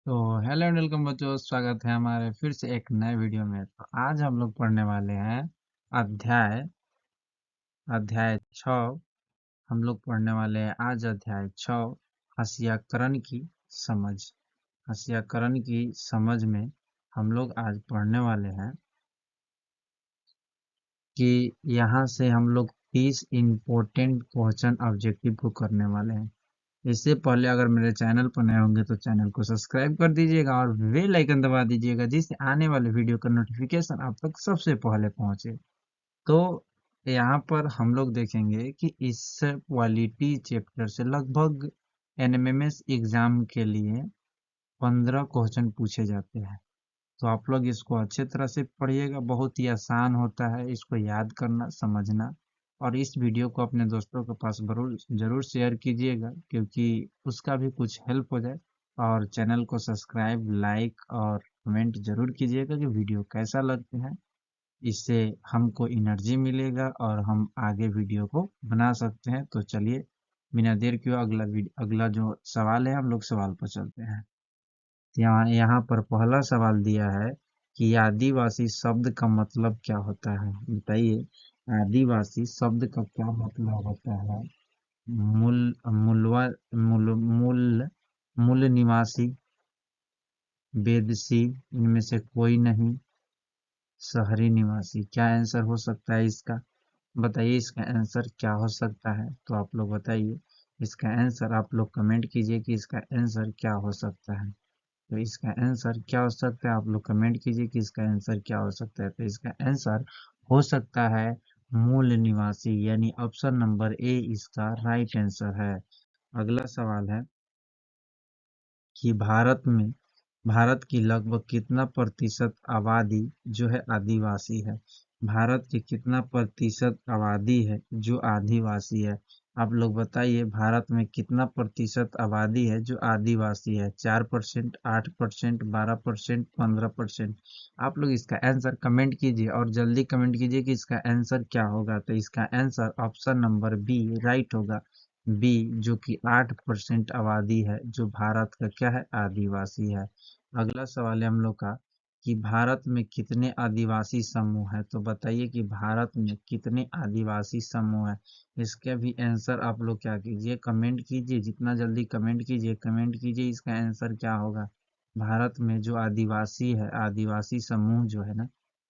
तो hello and welcome बच्चों, स्वागत है हमारे फिर से एक नए वीडियो में। तो आज हम लोग पढ़ने वाले हैं अध्याय अध्याय 6। हम लोग पढ़ने वाले हैं आज अध्याय 6, हस्याकरण की समझ। हस्याकरण की समझ में हम लोग आज पढ़ने वाले हैं कि यहाँ से हम लोग 30 इम्पोर्टेंट क्वेश्चन ऑब्जेक्टिव को करने वाले हैं। इससे पहले अगर मेरे चैनल पर नए होंगे तो चैनल को सब्सक्राइब कर दीजिएगा और बेल आइकन दबा दीजिएगा, जिससे आने वाले वीडियो का नोटिफिकेशन आप तक सबसे पहले पहुंचे। तो यहाँ पर हम लोग देखेंगे कि इस पॉलिटी चैप्टर से लगभग एनएमएमएस एग्जाम के लिए 15 क्वेश्चन पूछे जाते हैं। तो आप लोग इसको अच्छे तरह से पढ़िएगा, बहुत ही आसान होता है इसको याद करना समझना। और इस वीडियो को अपने दोस्तों के पास जरूर शेयर कीजिएगा, क्योंकि उसका भी कुछ हेल्प हो जाए। और चैनल को सब्सक्राइब, लाइक और कमेंट जरूर कीजिएगा कि वीडियो कैसा लगता है। इससे हमको एनर्जी मिलेगा और हम आगे वीडियो को बना सकते हैं। तो चलिए बिना देर किए अगला जो सवाल है, हम लोग सवाल पर चलते हैं। यहाँ यहाँ पर पहला सवाल दिया है कि आदिवासी शब्द का मतलब क्या होता है। बताइए, आदिवासी शब्द का क्या मतलब होता है। मूल मूलवा मूल मूल मूल निवासी, बेदसी, इनमें से कोई नहीं, शहरी निवासी। क्या आंसर हो सकता है इसका? बताइए इसका आंसर क्या हो सकता है। तो आप लोग बताइए इसका आंसर, आप लोग कमेंट कीजिए कि इसका आंसर क्या हो सकता है। तो इसका आंसर क्या हो सकता है, आप लोग कमेंट कीजिए कि इसका आंसर क्या हो सकता है। तो इसका आंसर हो सकता है मूल निवासी, यानी ऑप्शन नंबर ए इसका राइट आंसर है। अगला सवाल है कि भारत की लगभग कितना प्रतिशत आबादी जो है आदिवासी है। भारत की कितना प्रतिशत आबादी है जो आदिवासी है। आप लोग बताइए भारत में कितना प्रतिशत आबादी है जो आदिवासी है। 4%, 8%, 12%, 15%। आप लोग इसका आंसर कमेंट कीजिए और जल्दी कमेंट कीजिए कि इसका आंसर क्या होगा। तो इसका answer option number B right होगा। बी, जो कि 8% आबादी है जो भारत का क्या है, आदिवासी है। अगला सवाल है हम लोग का कि भारत में कितने आदिवासी समूह है। तो बताइए कि भारत में कितने आदिवासी समूह है। इसका भी आंसर आप लोग क्या कीजिए, कमेंट कीजिए। जितना जल्दी कमेंट कीजिए इसका आंसर क्या होगा। भारत में जो आदिवासी है, आदिवासी समूह जो है ना,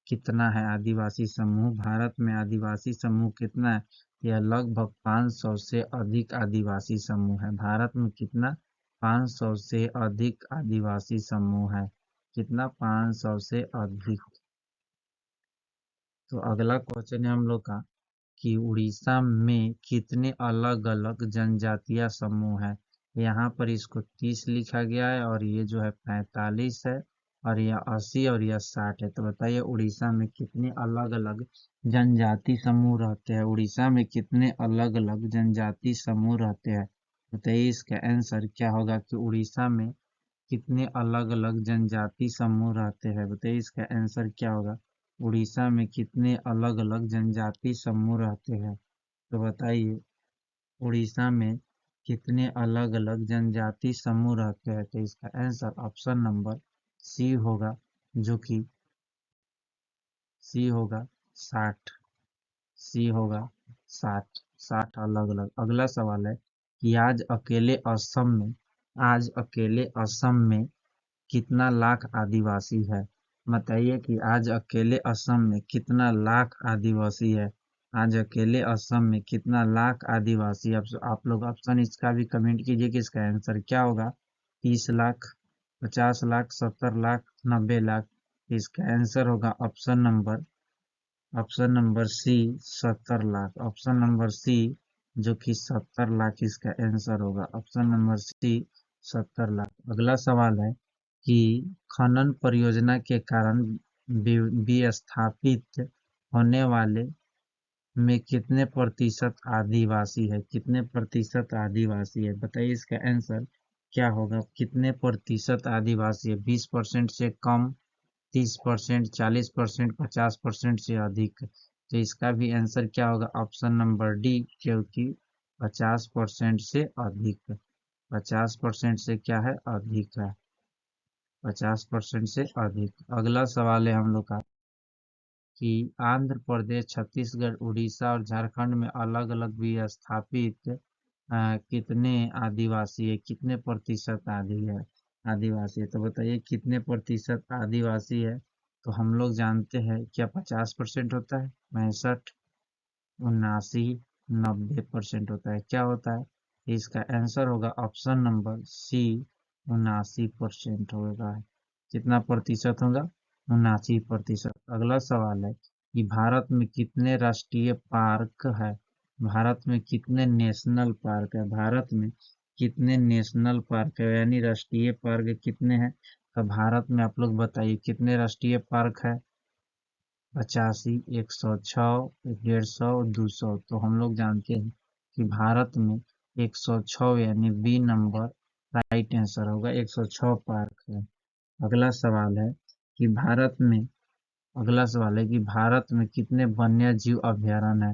कितना है आदिवासी समूह, भारत में आदिवासी समूह कितना है। यह लगभग 500 से अधिक आदिवासी समूह है। भारत में कितना, 500 से अधिक आदिवासी समूह है। कितना, 500 से अधिक। तो अगला क्वेश्चन है हम लोग का कि उड़ीसा में कितने अलग अलग जनजातीय समूह है। यहाँ पर इसको 30 लिखा गया है और ये जो है 45 है, और यह 80 और यह 60 है। तो बताइए उड़ीसा में कितने अलग अलग जनजाति समूह रहते हैं। उड़ीसा में कितने अलग अलग जनजाति समूह रहते हैं। बताइए इसका आंसर क्या होगा कि उड़ीसा में कितने अलग अलग जनजाति समूह रहते हैं। बताइए इसका आंसर क्या होगा। उड़ीसा में कितने अलग अलग जनजाति समूह रहते हैं। तो बताइए उड़ीसा में कितने अलग अलग जनजाति समूह रहते हैं। तो इसका आंसर ऑप्शन नंबर सी होगा, जो कि सी होगा 60। सी होगा 60। 60 अलग अलग। अगला सवाल है कि आज अकेले असम में कितना लाख आदिवासी है। बताइए कि आज अकेले असम में कितना लाख आदिवासी है। आज अकेले असम में कितना लाख आदिवासी। आप लोग ऑप्शन इसका भी कमेंट कीजिए कि इसका आंसर क्या होगा। 30 लाख, 50 लाख, 70 लाख, 90 लाख। इसका आंसर होगा option number C, 70 lakh. Option number C, जो कि 70 लाख इसका आंसर होगा। Option number C, 70 lakh. अगला सवाल है कि खनन परियोजना के कारण विस्थापित होने वाले में कितने प्रतिशत आदिवासी है। कितने प्रतिशत आदिवासी है। बताइए इसका आंसर क्या होगा। कितने प्रतिशत आदिवासी है। 20% से कम, 30%, 40%, 50% से अधिक। तो इसका भी आंसर क्या होगा, ऑप्शन नंबर डी, क्योंकि 50% से अधिक। 50% से क्या है, अधिक है। 50% से अधिक। अगला सवाल है हम लोग का कि आंध्र प्रदेश, छत्तीसगढ़, उड़ीसा और झारखंड में अलग अलग विस्थापित कितने आदिवासी है, कितने प्रतिशत आदिवासी है। तो बताइए कितने प्रतिशत आदिवासी है। तो हम लोग जानते हैं क्या 50% होता है, 65, 79, 90% होता है। क्या होता है, इसका आंसर होगा ऑप्शन नंबर सी, 79% होगा। कितना प्रतिशत होगा, 79%। अगला सवाल है कि भारत में कितने राष्ट्रीय पार्क है, भारत में कितने नेशनल पार्क है, भारत में कितने नेशनल पार्क है, यानी राष्ट्रीय पार्क कितने हैं। तो भारत में आप लोग बताइए कितने राष्ट्रीय पार्क है। 85, 106, 150, 200। तो हम लोग जानते हैं कि भारत में 106 यानी बी नंबर राइट आंसर होगा, 106 पार्क है। अगला सवाल है कि भारत में कितने वन्य जीव अभयारण्य है,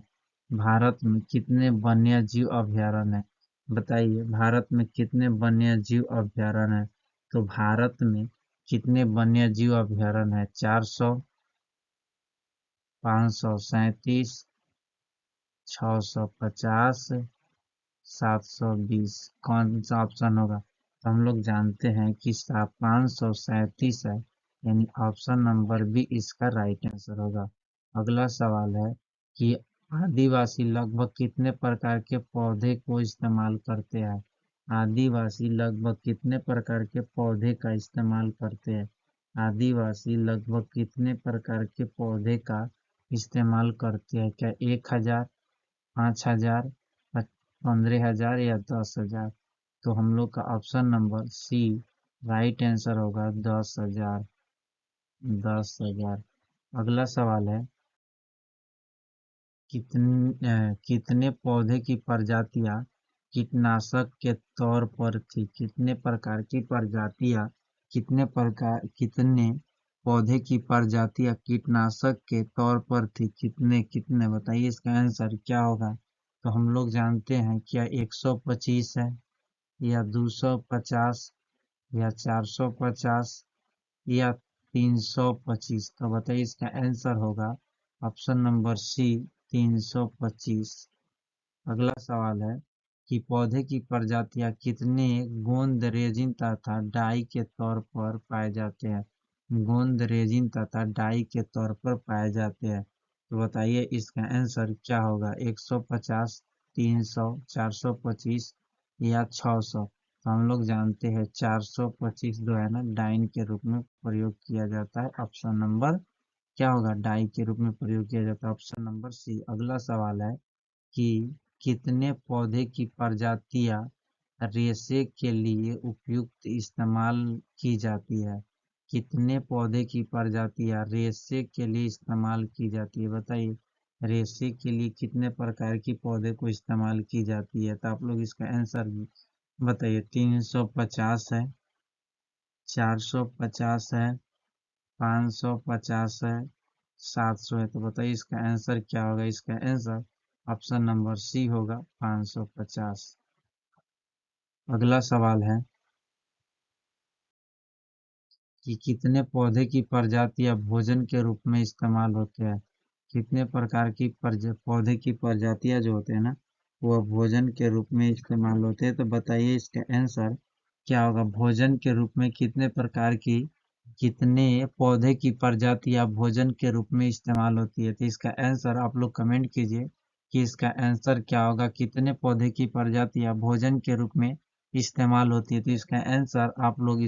भारत में कितने वन्य जीव अभयारण्य है। बताइए भारत में कितने वन्य जीव अभयारण्य है। तो भारत में कितने वन्य जीव अभयारण्य है, 400, 537, 650, 720। कौन सा ऑप्शन होगा। तो हम लोग जानते हैं कि 537 है, यानी ऑप्शन नंबर बी इसका राइट आंसर होगा। अगला सवाल है कि आदिवासी लगभग कितने प्रकार के पौधे को इस्तेमाल करते हैं, आदिवासी लगभग कितने प्रकार के पौधे का इस्तेमाल करते हैं, आदिवासी लगभग कितने प्रकार के पौधे का इस्तेमाल करते हैं। क्या 1000, 5000, 15,000 या 10,000। तो हम लोग का option number C right answer होगा 10,000, 10,000। अगला सवाल है कितने पौधे की प्रजातियां कीटनाशक के तौर पर थी, कितने प्रकार की प्रजातियां, कितने पौधे की प्रजातियां कीटनाशक के तौर पर थी, कितने कितने बताइए इसका आंसर क्या होगा। तो हम लोग जानते हैं क्या 125 है, या 250, या 450, या 325। तो बताइए इसका आंसर होगा ऑप्शन नंबर सी, 325। अगला सवाल है कि पौधे की प्रजातियां कितने गोंद रेजिन तथा डाई के तौर पर पाए जाते हैं, गोंद रेजिन तथा डाई के तौर पर पाए जाते हैं। तो बताइए इसका आंसर क्या होगा, 150, 300, 425 या 600। तो हम लोग जानते हैं 425 जो है ना डाइन के रूप में प्रयोग किया जाता है। ऑप्शन नंबर क्या होगा, डाई के रूप में प्रयोग किया जाता है, ऑप्शन नंबर सी। अगला सवाल है कि कितने पौधे की प्रजातियां रेशे के लिए उपयुक्त इस्तेमाल की जाती है, कितने पौधे की प्रजातियां रेशे के लिए इस्तेमाल की जाती है। बताइए रेशे के लिए कितने प्रकार की पौधे को इस्तेमाल की जाती है। तो आप लोग इसका आंसर बताइए, 350 है, 450 है, 550 है, 700 है। तो बताइए इसका आंसर क्या होगा, इसका आंसर ऑप्शन नंबर सी होगा, 550। अगला सवाल है कि कितने पौधे की प्रजातियां भोजन के रूप में इस्तेमाल होते हैं, कितने प्रकार की पौधे की प्रजातियां जो होते हैं ना वह भोजन के रूप में इस्तेमाल होते हैं। तो बताइए इसका आंसर क्या होगा, भोजन के रूप में कितने प्रकार की, कितने पौधे की प्रजातियां भोजन के रूप में इस्तेमाल होती है। तो इसका आंसर आप लोग कमेंट कीजिए कि इसका आंसर क्या होगा, कितने पौधे की प्रजातियां भोजन के रूप में इस्तेमाल होती है। तो इसका आंसर आप लोग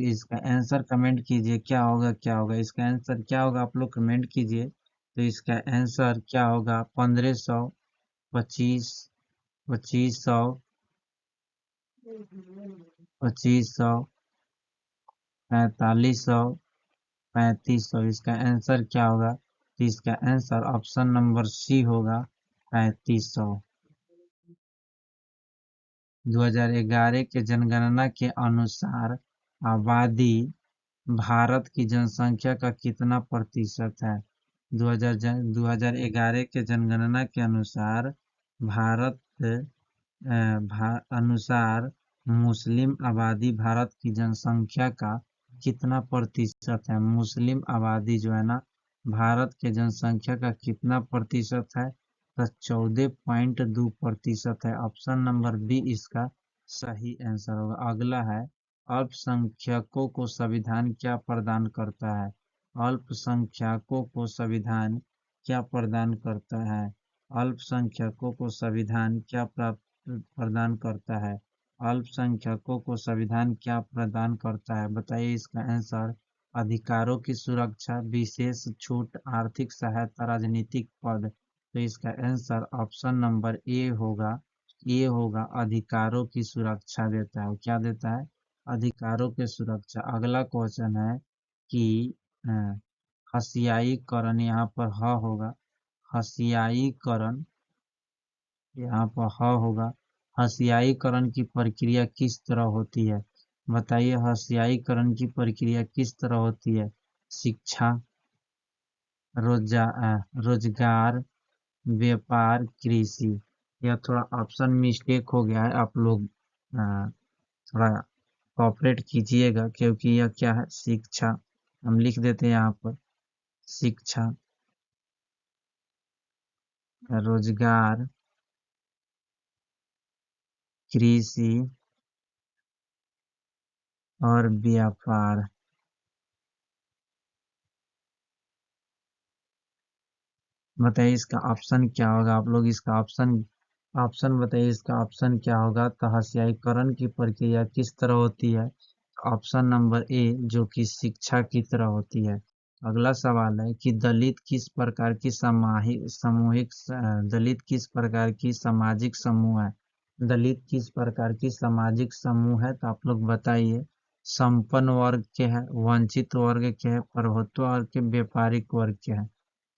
इसका आंसर कमेंट कीजिए, क्या होगा, क्या होगा इसका आंसर क्या होगा, आप लोग कमेंट कीजिए। तो इसका आंसर क्या होगा, 1500, 25, 2500, 2500, 4500, 3500। इसका आंसर क्या होगा, तो इसका आंसर ऑप्शन नंबर सी होगा, 3500। 2011 के जनगणना के अनुसार आबादी भारत की जनसंख्या का कितना प्रतिशत है। 2011 के जनगणना के अनुसार भारत अनुसार मुस्लिम आबादी भारत की जनसंख्या का कितना प्रतिशत है? मुस्लिम आबादी जो है ना भारत के जनसंख्या का कितना प्रतिशत है? तो 14.2% है। ऑप्शन नंबर बी इसका सही आंसर होगा। अगला है, अल्पसंख्यकों को संविधान क्या प्रदान करता है? अल्पसंख्यकों को संविधान क्या प्रदान करता है? अल्पसंख्यकों को संविधान क्या प्रदान करता है? अल्पसंख्यकों को संविधान क्या प्रदान करता है? बताइए इसका आंसर। अधिकारों की सुरक्षा, विशेष छूट, आर्थिक सहायता, राजनीतिक पद। तो इसका आंसर ऑप्शन नंबर ए होगा। ये होगा अधिकारों की सुरक्षा देता है। क्या देता है? अधिकारों की सुरक्षा। अगला क्वेश्चन है कि अ, हसियाईकरण, यहाँ पर ह होगा। हसियाईकरण, यहाँ पर ह होगा। हसियाईकरण की प्रक्रिया किस तरह होती है? बताइए, हसियाईकरण की प्रक्रिया किस तरह होती है? शिक्षा, रोजगार, व्यापार, कृषि। यह थोड़ा ऑप्शन मिस्टेक हो गया है, आप लोग थोड़ा कॉपरेट कीजिएगा, क्योंकि यह क्या है? शिक्षा। हम लिख देते हैं यहाँ पर शिक्षा, रोजगार, कृषि और व्यापार। बताइए इसका ऑप्शन क्या होगा? आप लोग इसका ऑप्शन ऑप्शन बताइए, इसका ऑप्शन क्या होगा? तो हसियाईकरण की प्रक्रिया किस तरह होती है? ऑप्शन नंबर ए, जो कि शिक्षा की तरह होती है। अगला सवाल है कि दलित किस प्रकार की दलित किस प्रकार की सामाजिक समूह है? दलित किस प्रकार की सामाजिक समूह है? तो आप लोग बताइए। संपन्न वर्ग के हैं, वंचित वर्ग के हैं, प्रभुत्व वर्ग के, व्यापारिक वर्ग के हैं।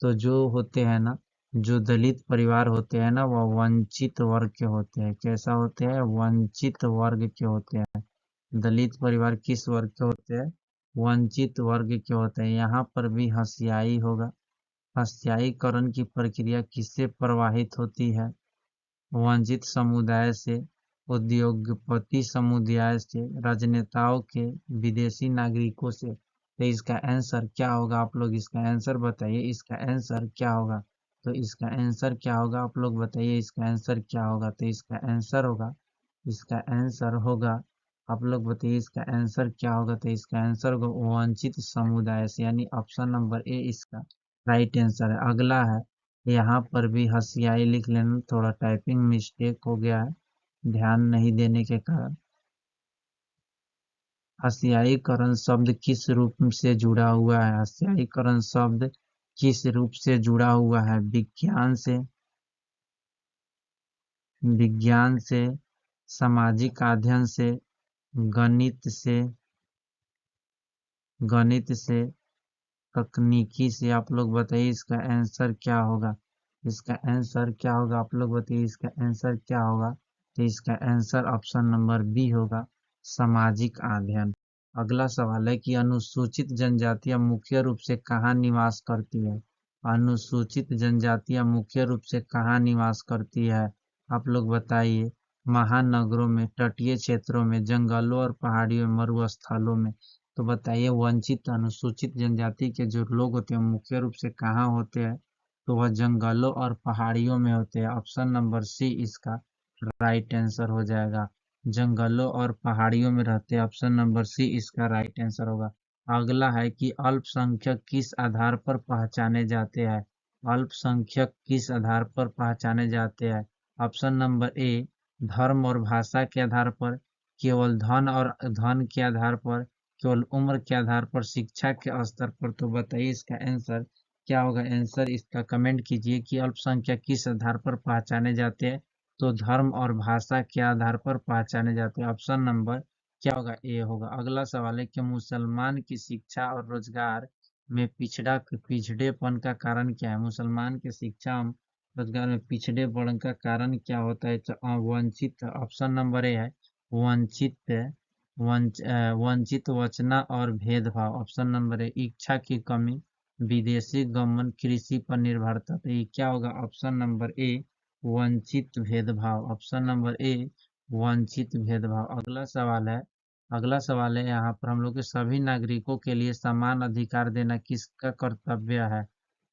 तो जो होते हैं ना, जो दलित परिवार होते हैं ना, वह वंचित वर्ग के होते हैं। कैसा होते हैं? वंचित वर्ग के होते हैं। दलित परिवार किस वर्ग के होते हैं? वंचित वर्ग के होते हैं। यहाँ पर भी हसियाई होगा। हसियाईकरण की प्रक्रिया किससे प्रवाहित होती है? वंचित समुदाय से, उद्योगपति समुदाय से, राजनेताओं के, विदेशी नागरिकों से। तो इसका आंसर क्या होगा? आप लोग इसका आंसर बताइए। इसका आंसर क्या होगा? तो इसका आंसर क्या होगा? आप लोग बताइए इसका आंसर क्या होगा? तो इसका आंसर होगा, इसका आंसर होगा, आप लोग बताइए इसका आंसर क्या होगा? तो इसका आंसर होगा वंचित समुदाय से, यानी ऑप्शन नंबर ए इसका राइट आंसर है। अगला है, यहाँ पर भी हसियाई लिख लेना, थोड़ा टाइपिंग मिस्टेक हो गया है ध्यान नहीं देने के कारण। हसियाईकरण शब्द किस रूप से जुड़ा हुआ है? हसियाईकरण शब्द किस रूप से जुड़ा हुआ है? विज्ञान से, विज्ञान से, सामाजिक अध्ययन से, गणित से, गणित से, तकनीकी से। आप लोग बताइए इसका आंसर क्या होगा? इसका आंसर क्या होगा? आप लोग बताइए इसका आंसर क्या होगा? तो इसका आंसर ऑप्शन नंबर बी होगा, सामाजिक अध्ययन। अगला सवाल है कि अनुसूचित जनजातियां मुख्य रूप से कहाँ निवास करती है? अनुसूचित जनजातियां मुख्य रूप से कहाँ निवास करती है? आप लोग बताइए। महानगरों में, तटीय क्षेत्रों में, जंगलों और पहाड़ियों में, मरुस्थलों में। तो बताइए, वंचित अनुसूचित जनजाति के जो लोग होते हैं मुख्य रूप से कहाँ होते हैं? तो वह जंगलों और पहाड़ियों में होते हैं। ऑप्शन नंबर सी इसका राइट आंसर हो जाएगा। जंगलों और पहाड़ियों में रहते हैं। ऑप्शन नंबर सी इसका राइट आंसर होगा। अगला है कि अल्पसंख्यक किस आधार पर पहचाने जाते हैं? अल्पसंख्यक किस आधार पर पहचाने जाते हैं? ऑप्शन नंबर ए, धर्म और भाषा के आधार पर, केवल धन के आधार पर, केवल उम्र के आधार पर, शिक्षा के स्तर पर। तो बताइए इसका आंसर क्या होगा? आंसर इसका कमेंट कीजिए कि अल्पसंख्यक किस आधार पर पहचाने जाते हैं। तो धर्म और भाषा के आधार पर पहचाने जाते हैं। ऑप्शन नंबर क्या होगा? ए होगा। अगला सवाल है कि मुसलमान की शिक्षा और रोजगार में पिछड़ेपन का कारण क्या है? मुसलमान की शिक्षा और रोजगार में पिछड़ेपन का कारण क्या होता है? तो वंचित, ऑप्शन नंबर ए है वंचित, वंचित वचना और भेदभाव। ऑप्शन नंबर ए, इच्छा की कमी, विदेशी गमन, कृषि पर निर्भरता। तो ये क्या होगा? ऑप्शन नंबर ए, वंचित भेदभाव। ऑप्शन नंबर ए, वंचित भेदभाव। अगला सवाल है यहाँ पर हम लोग के सभी नागरिकों के लिए समान अधिकार देना किसका कर्तव्य है?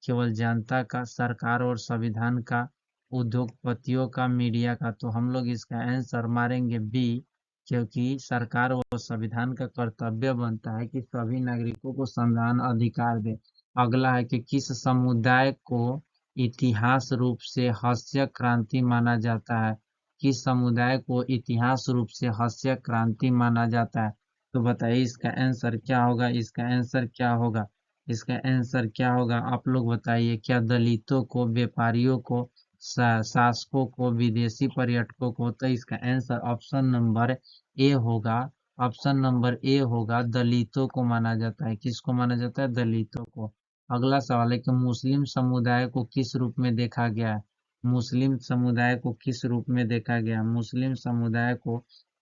केवल जनता का, सरकार और संविधान का, उद्योगपतियों का, मीडिया का? तो हम लोग इसका आंसर मारेंगे बी, क्योंकि सरकार और संविधान का कर्तव्य बनता है कि सभी नागरिकों को समान अधिकार दे। अगला है कि किस समुदाय को इतिहास रूप से हास्य क्रांति माना जाता है? किस समुदाय को इतिहास रूप से हास्य क्रांति माना जाता है? तो बताइए इसका आंसर क्या होगा? इसका आंसर क्या होगा? इसका आंसर क्या होगा? आप लोग बताइए। क्या दलितों को, व्यापारियों को, शासकों को, विदेशी पर्यटकों को? तो इसका आंसर ऑप्शन नंबर ए होगा। ऑप्शन नंबर ए होगा, दलितों को माना जाता है। किसको माना जाता है? दलितों को। अगला सवाल है कि मुस्लिम समुदाय को किस रूप में देखा गया है? मुस्लिम समुदाय को किस रूप में देखा गया? मुस्लिम समुदाय को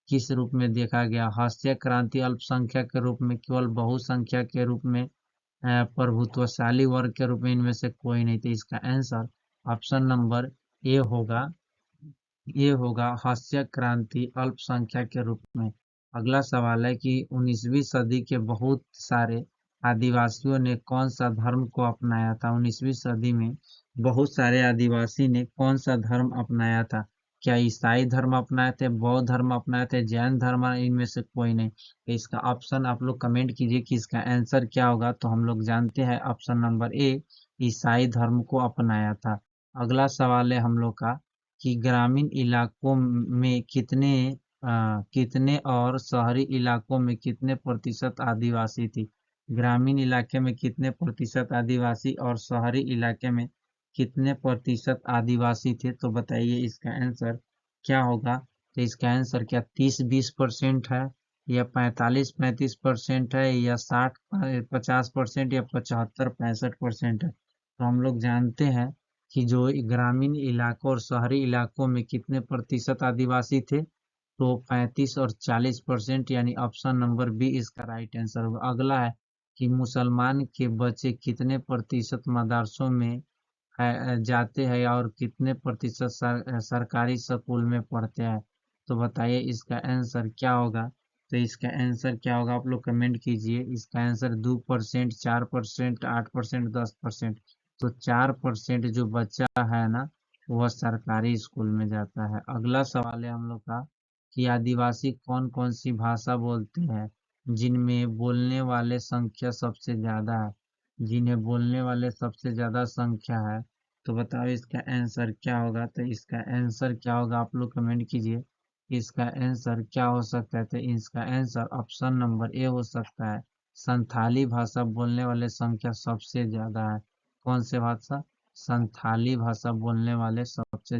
किस रूप में देखा गया? हास्य क्रांति अल्पसंख्यक के रूप में, केवल बहुसंख्यक के रूप में, प्रभुत्वशाली वर्ग के रूप में? इनमें से कोई नहीं। तो इसका आंसर ऑप्शन नंबर ए होगा। ये होगा हास्य क्रांति अल्पसंख्यक के रूप में। अगला सवाल है कि 19वीं सदी के बहुत सारे आदिवासियों ने कौन सा धर्म को अपनाया था? 19वीं सदी में बहुत सारे आदिवासी ने कौन सा धर्म अपनाया था? क्या ईसाई धर्म अपनाए थे, बौद्ध धर्म अपनाए थे, जैन धर्म? इनमें से कोई नहीं। तो इसका ऑप्शन आप लोग कमेंट कीजिए कि इसका आंसर क्या होगा। तो हम लोग जानते हैं ऑप्शन नंबर ए, ईसाई धर्म को अपनाया था। अगला सवाल है हम लोग का कि ग्रामीण इलाकों में कितने और शहरी इलाकों में कितने प्रतिशत आदिवासी थी? ग्रामीण इलाके में कितने प्रतिशत आदिवासी और शहरी इलाके में कितने प्रतिशत आदिवासी थे? तो बताइए इसका आंसर क्या होगा? तो इसका आंसर क्या 30-20% है, या 45-35% है, या 60-50% या 75-65% है? तो हम लोग जानते हैं कि जो ग्रामीण इलाकों और शहरी इलाकों में कितने प्रतिशत आदिवासी थे, तो 35 और 40%, यानी ऑप्शन नंबर बी इसका राइट आंसर होगा। अगला है कि मुसलमान के बच्चे कितने प्रतिशत मदरसों में जाते हैं और कितने प्रतिशत सरकारी स्कूल में पढ़ते हैं? तो बताइए इसका आंसर क्या होगा? तो इसका आंसर क्या होगा? आप लोग कमेंट कीजिए। इसका आंसर 2%, 4%, 8%, 10%। तो 4% जो बच्चा है ना, वह सरकारी स्कूल में जाता है। अगला सवाल है हम लोग का कि आदिवासी कौन कौन सी भाषा बोलते हैं जिनमें बोलने वाले संख्या सबसे ज्यादा है? जिन्हें बोलने वाले सबसे ज्यादा संख्या है, तो बताओ इसका आंसर क्या होगा? तो इसका आंसर क्या होगा? आप लोग कमेंट कीजिए। इसका आंसर क्या हो सकता है? तो इसका आंसर ऑप्शन नंबर ए हो सकता है, संथाली भाषा बोलने वाले संख्या सबसे ज्यादा है। कौन से भाषा? संथाली भाषा बोलने वाले सबसे